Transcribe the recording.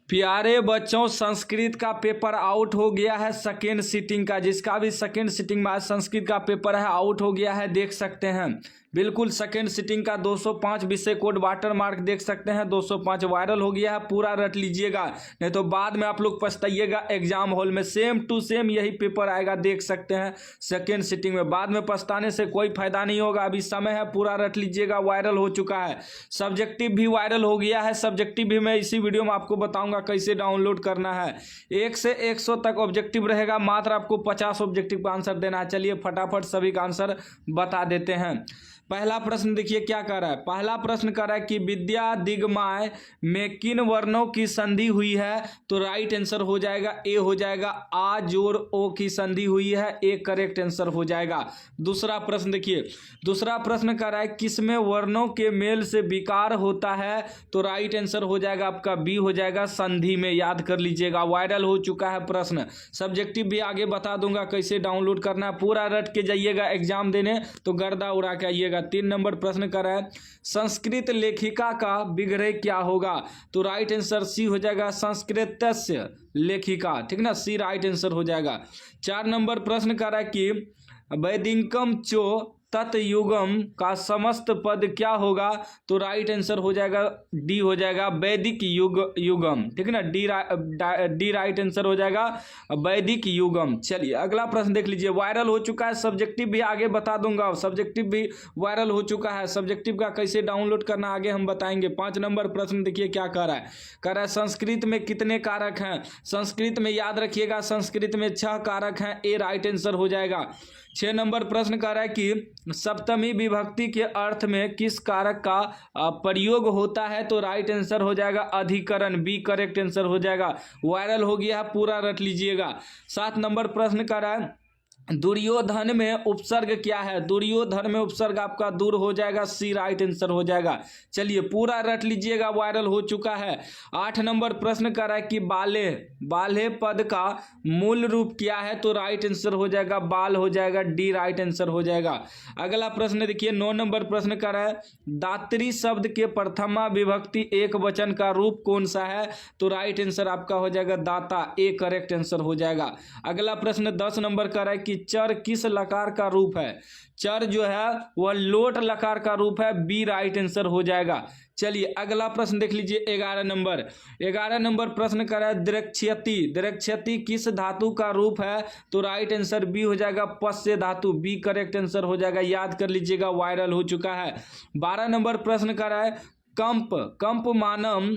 प्यारे बच्चों, संस्कृत का पेपर आउट हो गया है सेकेंड सिटिंग का। जिसका भी सेकेंड सिटिंग में आज संस्कृत का पेपर है आउट हो गया है, देख सकते हैं। बिल्कुल सेकेंड सिटिंग का 205 विषय कोड वाटर मार्क देख सकते हैं, 205 वायरल हो गया है। पूरा रट लीजिएगा, नहीं तो बाद में आप लोग पछताइएगा। एग्जाम हॉल में सेम टू सेम यही पेपर आएगा, देख सकते हैं सेकेंड सिटिंग में। बाद में पछताने से कोई फायदा नहीं होगा, अभी समय है, पूरा रट लीजिएगा। वायरल हो चुका है, सब्जेक्टिव भी वायरल हो गया है। सब्जेक्टिव भी मैं इसी वीडियो में आपको बताऊंगा कैसे डाउनलोड करना है। 1 से 100 तक ऑब्जेक्टिव रहेगा, मात्र आपको 50 ऑब्जेक्टिव का आंसर देना है। चलिए फटाफट सभी का आंसर बता देते हैं। पहला प्रश्न देखिए क्या कर रहा है। पहला प्रश्न कर रहा है कि विद्या दिगमाय में किन वर्णों की संधि हुई है, तो राइट आंसर हो जाएगा ए हो जाएगा। आ जोड़ ओ की संधि हुई है, ए करेक्ट आंसर हो जाएगा। दूसरा प्रश्न देखिए, दूसरा प्रश्न कर रहा है किसमें वर्णों के मेल से विकार होता है, तो राइट आंसर हो जाएगा आपका बी हो जाएगा, संधि में। याद कर लीजिएगा, वायरल हो चुका है प्रश्न। सब्जेक्टिव भी आगे बता दूंगा कैसे डाउनलोड करना है। पूरा रट के जाइएगा एग्जाम देने, तो गर्दा उड़ा के आइएगा। 3 नंबर प्रश्न कर रहा है संस्कृत लेखिका का विग्रह क्या होगा, तो राइट आंसर सी हो जाएगा, संस्कृतस्य लेखिका। ठीक ना, सी राइट आंसर हो जाएगा। 4 नंबर प्रश्न कर रहा है कि वैदिकम चो तत्युगम का समस्त पद क्या होगा, तो राइट आंसर हो जाएगा डी हो जाएगा, वैदिक युगम। ठीक है ना, डी राइट आंसर हो जाएगा, वैदिक युगम। चलिए अगला प्रश्न देख लीजिए, वायरल हो चुका है। सब्जेक्टिव भी आगे बता दूंगा, सब्जेक्टिव भी वायरल हो चुका है। सब्जेक्टिव का कैसे डाउनलोड करना आगे हम बताएंगे। 5 नंबर प्रश्न देखिए क्या कह रहा है। कह रहा है संस्कृत में कितने कारक हैं। संस्कृत में याद रखिएगा, संस्कृत में 6 कारक हैं, ए राइट आंसर हो जाएगा। 6 नंबर प्रश्न कह रहा है कि सप्तमी विभक्ति के अर्थ में किस कारक का प्रयोग होता है, तो राइट आंसर हो जाएगा अधिकरण, बी करेक्ट आंसर हो जाएगा। वायरल हो गया है, पूरा रट लीजिएगा। 7 नंबर प्रश्न कह रहा है दुर्योधन में उपसर्ग क्या है, दुर्योधन में उपसर्ग आपका दूर हो जाएगा, सी राइट आंसर हो जाएगा। चलिए पूरा रट लीजिएगा, वायरल हो चुका है। 8 नंबर प्रश्न कर रहा है कि बाले बाले पद का मूल रूप क्या है, तो राइट आंसर हो जाएगा बाल हो जाएगा, डी राइट आंसर हो जाएगा। अगला प्रश्न देखिए 9 नंबर प्रश्न कर रहा है दात्री शब्द के प्रथमा विभक्ति एक वचन का रूप कौन सा है, तो राइट आंसर आपका हो जाएगा दाता, ए करेक्ट आंसर हो जाएगा। अगला प्रश्न 10 नंबर कर रहा है कि चर किस लकार का रूप है, चर जो है वह लोट लकार का रूप है, बी राइट आंसर हो जाएगा। चलिए अगला प्रश्न देख लीजिए 11 नंबर प्रश्न कर रहा है द्रक्ष्यति किस धातु का रूप है, तो राइट आंसर बी हो जाएगा, पश्य धातु, बी करेक्ट आंसर हो जाएगा। याद कर लीजिएगा, वायरल हो चुका है। 12 नंबर प्रश्न कर रहा है कंप मानम